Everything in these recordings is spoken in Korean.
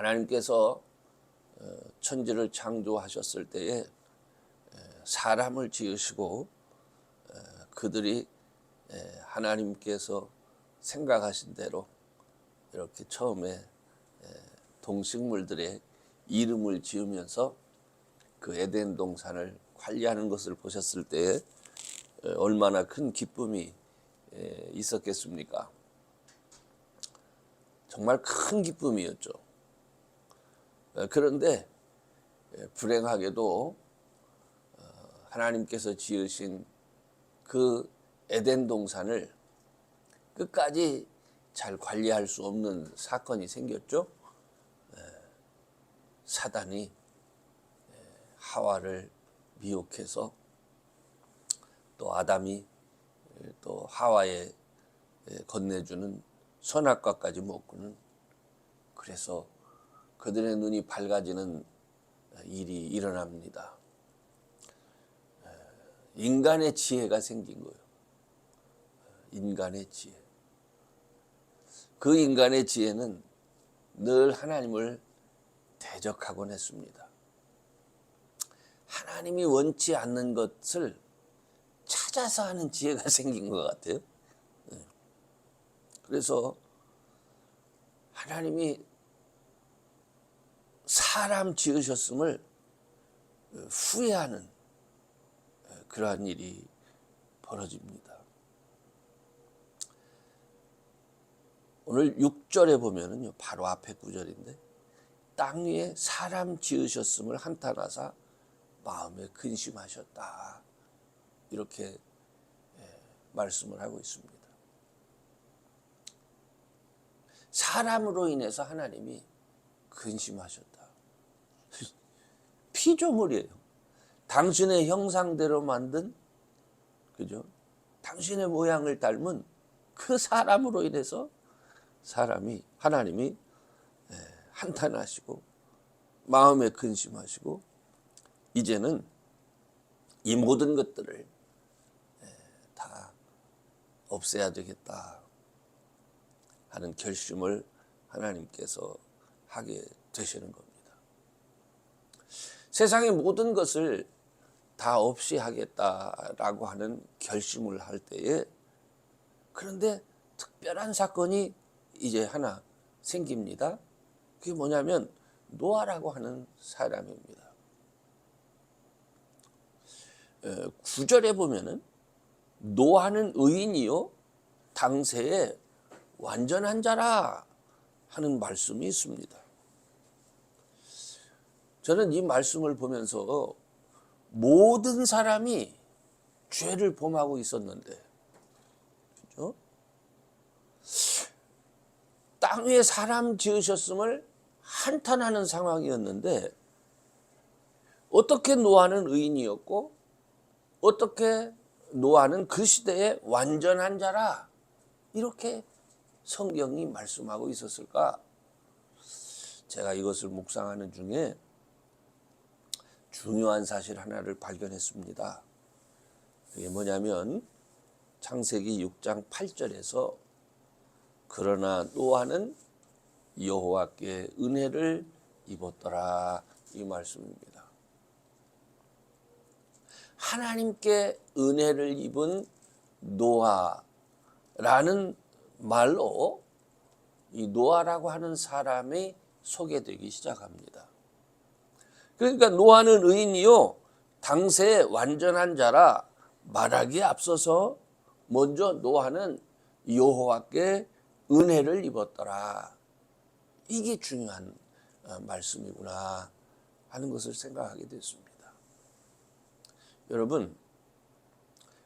하나님께서 천지를 창조하셨을 때에 사람을 지으시고 그들이 하나님께서 생각하신 대로 이렇게 처음에 동식물들의 이름을 지으면서 그 에덴 동산을 관리하는 것을 보셨을 때에 얼마나 큰 기쁨이 있었겠습니까? 정말 큰 기쁨이었죠. 그런데 불행하게도 하나님께서 지으신 그 에덴 동산을 끝까지 잘 관리할 수 없는 사건이 생겼죠. 사단이 하와를 미혹해서 또 아담이 또 하와에 건네주는 선악과까지 먹고는, 그래서 그들의 눈이 밝아지는 일이 일어납니다. 인간의 지혜가 생긴 거예요. 인간의 지혜. 그 인간의 지혜는 늘 하나님을 대적하곤 했습니다. 하나님이 원치 않는 것을 찾아서 하는 지혜가 생긴 것 같아요. 그래서 하나님이 사람 지으셨음을 후회하는 그러한 일이 벌어집니다. 오늘 6절에 보면은요, 바로 앞에 구절인데, 땅 위에 사람 지으셨음을 한탄하사 마음에 근심하셨다, 이렇게 말씀을 하고 있습니다. 사람으로 인해서 하나님이 근심하셨다. 피조물이에요. 당신의 형상대로 만든, 그죠? 당신의 모양을 닮은 그 사람으로 인해서 하나님이 한탄하시고 마음에 근심하시고, 이제는 이 모든 것들을 다 없애야 되겠다 하는 결심을 하나님께서 하게 되시는 겁니다. 세상의 모든 것을 다 없이 하겠다라고 하는 결심을 할 때에, 그런데 특별한 사건이 이제 하나 생깁니다. 그게 뭐냐면 노아라고 하는 사람입니다. 9절에 보면은 노아는 의인이요 당세에 완전한 자라 하는 말씀이 있습니다. 저는 이 말씀을 보면서 모든 사람이 죄를 범하고 있었는데, 그렇죠? 땅 위에 사람 지으셨음을 한탄하는 상황이었는데, 어떻게 노아는 의인이었고 어떻게 노아는 그 시대에 완전한 자라 이렇게 성경이 말씀하고 있었을까? 제가 이것을 묵상하는 중에 중요한 사실 하나를 발견했습니다. 그게 뭐냐면 창세기 6장 8절에서 그러나 노아는 여호와께 은혜를 입었더라, 이 말씀입니다. 하나님께 은혜를 입은 노아라는 말로 이 노아라고 하는 사람이 소개되기 시작합니다. 그러니까 노아는 의인이요 당세에 완전한 자라 말하기에 앞서서 먼저 노아는 여호와께 은혜를 입었더라, 이게 중요한 말씀이구나 하는 것을 생각하게 됐습니다. 여러분,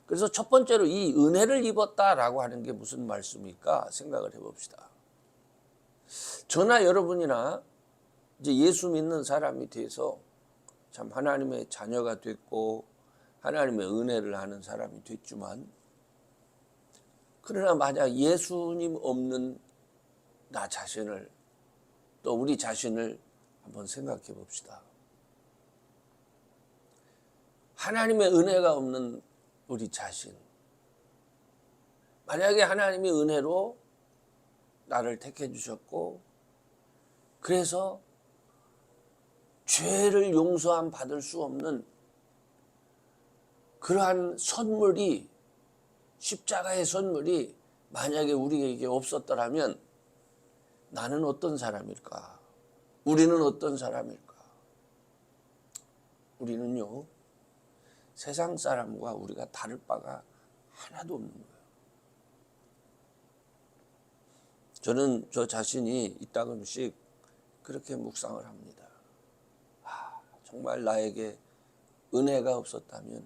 그래서 첫 번째로 이 은혜를 입었다라고 하는 게 무슨 말씀일까 생각을 해봅시다. 저나 여러분이나 이제 예수 믿는 사람이 돼서 참 하나님의 자녀가 됐고 하나님의 은혜를 하는 사람이 됐지만, 그러나 만약 예수님 없는 나 자신을, 또 우리 자신을 한번 생각해 봅시다. 하나님의 은혜가 없는 우리 자신, 만약에 하나님이 은혜로 나를 택해 주셨고 그래서 죄를 용서함 받을 수 없는 그러한 선물이, 십자가의 선물이 만약에 우리에게 없었더라면 나는 어떤 사람일까? 우리는 어떤 사람일까? 우리는요, 세상 사람과 우리가 다를 바가 하나도 없는 거예요. 저는 저 자신이 이따금씩 그렇게 묵상을 합니다. 정말 나에게 은혜가 없었다면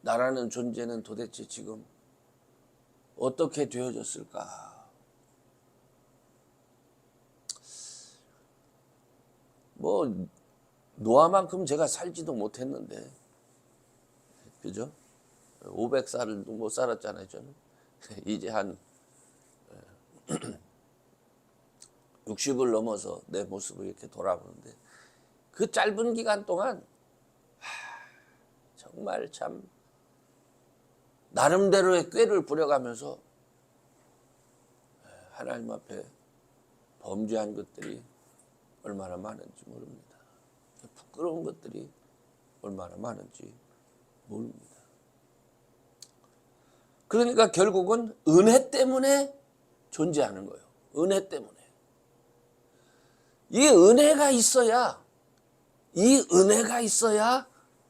나라는 존재는 도대체 지금 어떻게 되어졌을까? 뭐 노아만큼 제가 살지도 못했는데, 그죠? 500살을 못 살았잖아요, 저는. 이제 한 60을 넘어서 내 모습을 이렇게 돌아보는데, 그 짧은 기간 동안 정말 참 나름대로의 꾀를 부려가면서 하나님 앞에 범죄한 것들이 얼마나 많은지 모릅니다. 부끄러운 것들이 얼마나 많은지 모릅니다. 그러니까 결국은 은혜 때문에 존재하는 거예요. 은혜 때문에. 이 은혜가 있어야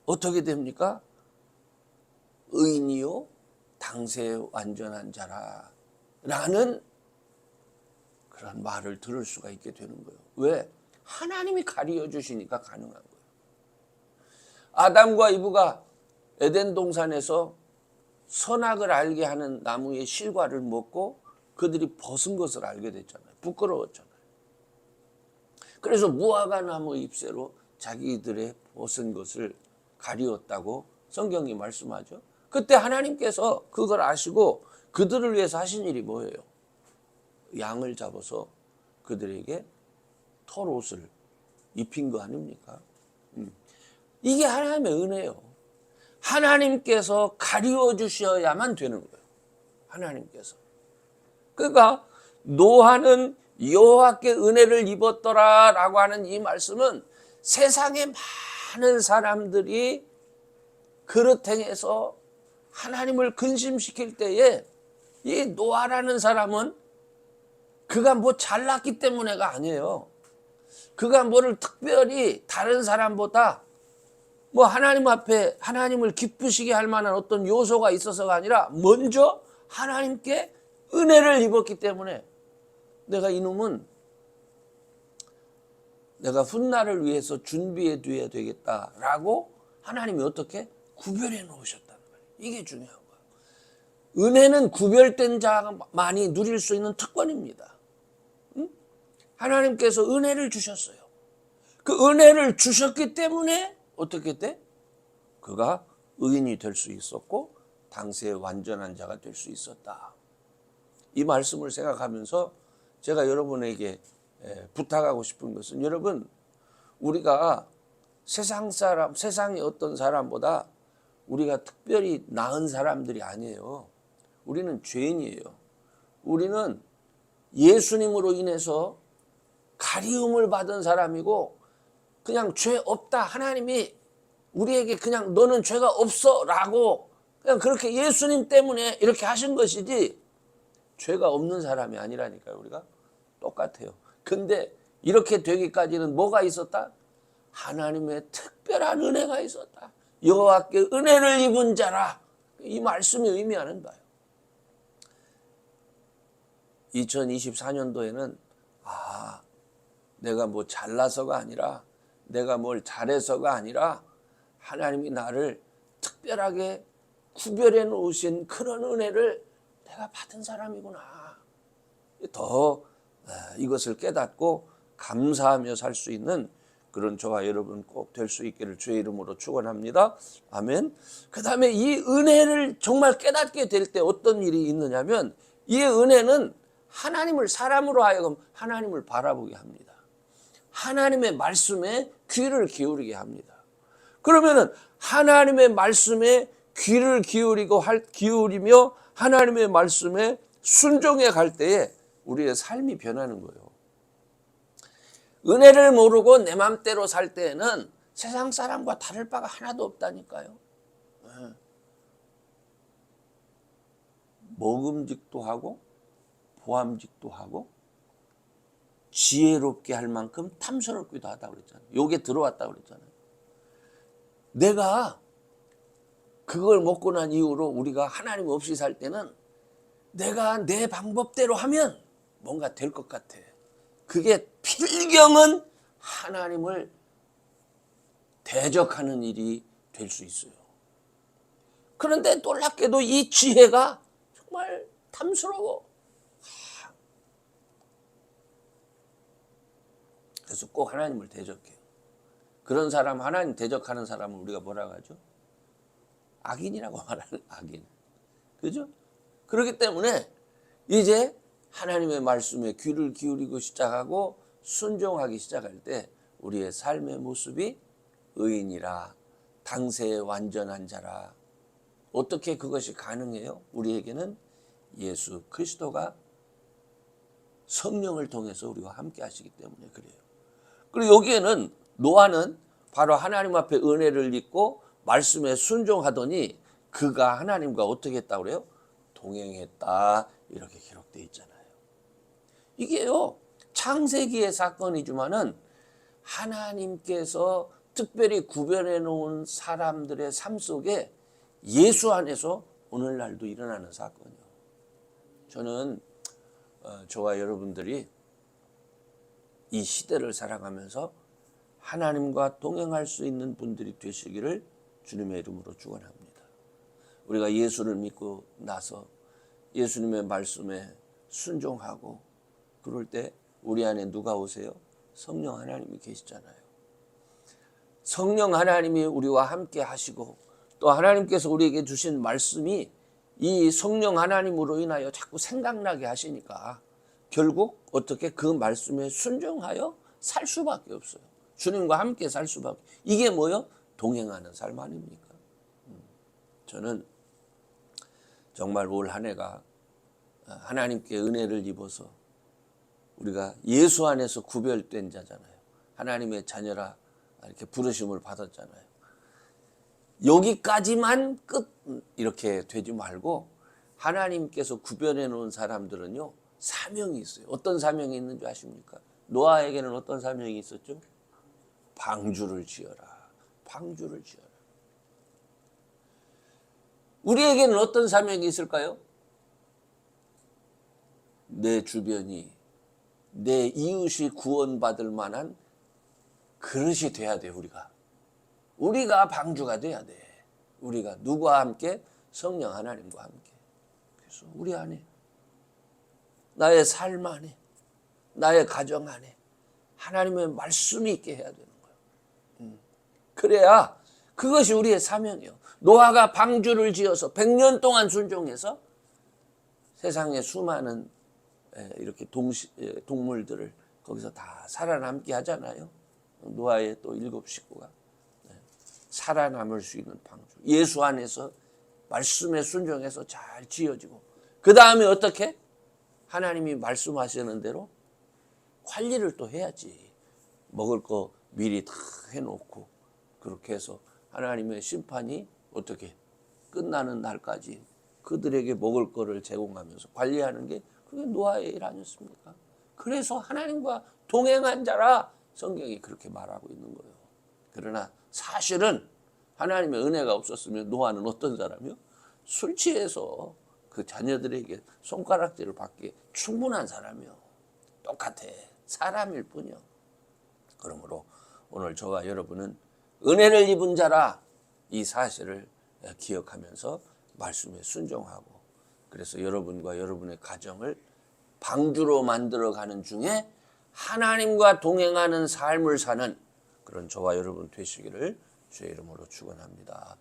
어떻게 됩니까? 의인이요 당세 완전한 자라 라는 그런 말을 들을 수가 있게 되는 거예요. 왜? 하나님이 가르쳐 주시니까 가능한 거예요. 아담과 이브가 에덴 동산에서 선악을 알게 하는 나무의 실과를 먹고 그들이 벗은 것을 알게 됐잖아요. 부끄러웠잖아요. 그래서 무화과 나무 잎새로 자기들의 벗은 것을 가리웠다고 성경이 말씀하죠. 그때 하나님께서 그걸 아시고 그들을 위해서 하신 일이 뭐예요? 양을 잡아서 그들에게 털옷을 입힌 거 아닙니까? 이게 하나님의 은혜예요. 하나님께서 가리워 주셔야만 되는 거예요. 하나님께서. 그러니까 노아는 여호와께 은혜를 입었더라라고 하는 이 말씀은 세상에 많은 사람들이 그릇 행해서 하나님을 근심시킬 때에 이 노아라는 사람은 그가 뭐 잘났기 때문에가 아니에요. 그가 뭐를 특별히 다른 사람보다 뭐 하나님 앞에 하나님을 기쁘시게 할 만한 어떤 요소가 있어서가 아니라 먼저 하나님께 은혜를 입었기 때문에 내가 이놈은 내가 훗날을 위해서 준비해 둬야 되겠다라고 하나님이 어떻게 구별해 놓으셨다는 거예요. 이게 중요한 거예요. 은혜는 구별된 자만이 누릴 수 있는 특권입니다. 하나님께서 은혜를 주셨어요. 그 은혜를 주셨기 때문에 어떻게 돼? 그가 의인이 될 수 있었고 당시의 완전한 자가 될 수 있었다. 이 말씀을 생각하면서 제가 여러분에게 부탁하고 싶은 것은, 여러분, 우리가 세상의 어떤 사람보다 우리가 특별히 나은 사람들이 아니에요. 우리는 죄인이에요. 우리는 예수님으로 인해서 가리움을 받은 사람이고, 그냥 죄 없다, 하나님이 우리에게 그냥 너는 죄가 없어 라고 그냥 그렇게 예수님 때문에 이렇게 하신 것이지 죄가 없는 사람이 아니라니까요. 우리가 똑같아요. 근데 이렇게 되기까지는 뭐가 있었다? 하나님의 특별한 은혜가 있었다. 여호와께 은혜를 입은 자라. 이 말씀이 의미하는 바예요. 2024년도에는 내가 뭐 잘나서가 아니라, 내가 뭘 잘해서가 아니라 하나님이 나를 특별하게 구별해 놓으신 그런 은혜를 내가 받은 사람이구나. 더 이것을 깨닫고 감사하며 살 수 있는 그런 저와 여러분 꼭 될 수 있기를 주의 이름으로 축원합니다. 아멘. 그 다음에 이 은혜를 정말 깨닫게 될 때 어떤 일이 있느냐면, 이 은혜는 하나님을, 사람으로 하여금 하나님을 바라보게 합니다. 하나님의 말씀에 귀를 기울이게 합니다. 그러면은 하나님의 말씀에 귀를 기울이며 하나님의 말씀에 순종해 갈 때에 우리의 삶이 변하는 거예요. 은혜를 모르고 내 맘대로 살 때에는 세상 사람과 다를 바가 하나도 없다니까요. 먹음직도 하고 보암직도 하고 지혜롭게 할 만큼 탐스럽기도 하다고 그랬잖아요. 요게 들어왔다고 그랬잖아요. 내가 그걸 먹고 난 이후로 우리가 하나님 없이 살 때는 내가 내 방법대로 하면 뭔가 될 것 같아. 그게 필경은 하나님을 대적하는 일이 될 수 있어요. 그런데 놀랍게도 이 지혜가 정말 탐스러워. 그래서 꼭 하나님을 대적해요. 그런 사람, 하나님 대적하는 사람은 우리가 뭐라고 하죠? 악인이라고 말하는 악인. 그죠? 그렇기 때문에 이제 하나님의 말씀에 귀를 기울이고 시작하고 순종하기 시작할 때 우리의 삶의 모습이 의인이라 당세의 완전한 자라. 어떻게 그것이 가능해요? 우리에게는 예수 그리스도가 성령을 통해서 우리와 함께 하시기 때문에 그래요. 그리고 여기에는 노아는 바로 하나님 앞에 은혜를 입고 말씀에 순종하더니 그가 하나님과 어떻게 했다고 그래요? 동행했다. 이렇게 기록되어 있잖아요. 이게요, 창세기의 사건이지만은 하나님께서 특별히 구별해 놓은 사람들의 삶 속에 예수 안에서 오늘날도 일어나는 사건이요. 저는 저와 여러분들이 이 시대를 살아가면서 하나님과 동행할 수 있는 분들이 되시기를 주님의 이름으로 축원합니다. 우리가 예수를 믿고 나서 예수님의 말씀에 순종하고 그럴 때 우리 안에 누가 오세요? 성령 하나님이 계시잖아요. 성령 하나님이 우리와 함께 하시고 또 하나님께서 우리에게 주신 말씀이 이 성령 하나님으로 인하여 자꾸 생각나게 하시니까 결국 어떻게 그 말씀에 순종하여 살 수밖에 없어요. 주님과 함께 살 수밖에. 이게 뭐요? 동행하는 삶 아닙니까? 저는 정말 올 한 해가 하나님께 은혜를 입어서 우리가 예수 안에서 구별된 자잖아요. 하나님의 자녀라 이렇게 부르심을 받았잖아요. 여기까지만 끝 이렇게 되지 말고 하나님께서 구별해 놓은 사람들은요, 사명이 있어요. 어떤 사명이 있는 줄 아십니까? 노아에게는 어떤 사명이 있었죠? 방주를 지어라. 방주를 지어라. 우리에게는 어떤 사명이 있을까요? 내 주변이, 내 이웃이 구원받을 만한 그릇이 돼야 돼, 우리가 방주가 돼야 돼. 우리가 누구와 함께? 성령 하나님과 함께. 그래서 우리 안에, 나의 삶 안에, 나의 가정 안에 하나님의 말씀이 있게 해야 되는 거예요. 그래야 그것이 우리의 사명이에요. 노아가 방주를 지어서 100년 동안 순종해서 세상에 수많은 이렇게 동물들을 거기서 다 살아남게 하잖아요. 노아의 또 7 식구가 살아남을 수 있는 방주. 예수 안에서 말씀에 순종해서 잘 지어지고 그 다음에 어떻게? 하나님이 말씀하시는 대로 관리를 또 해야지. 먹을 거 미리 다 해놓고 그렇게 해서 하나님의 심판이 어떻게 끝나는 날까지 그들에게 먹을 거를 제공하면서 관리하는 게 그게 노아의 일 아니었습니까? 그래서 하나님과 동행한 자라 성경이 그렇게 말하고 있는 거예요. 그러나 사실은 하나님의 은혜가 없었으면 노아는 어떤 사람이요? 술 취해서 그 자녀들에게 손가락질을 받기에 충분한 사람이요. 똑같아. 사람일 뿐이요. 그러므로 오늘 저와 여러분은 은혜를 입은 자라 이 사실을 기억하면서 말씀에 순종하고 그래서 여러분과 여러분의 가정을 방주로 만들어가는 중에 하나님과 동행하는 삶을 사는 그런 저와 여러분 되시기를 주의 이름으로 축원합니다.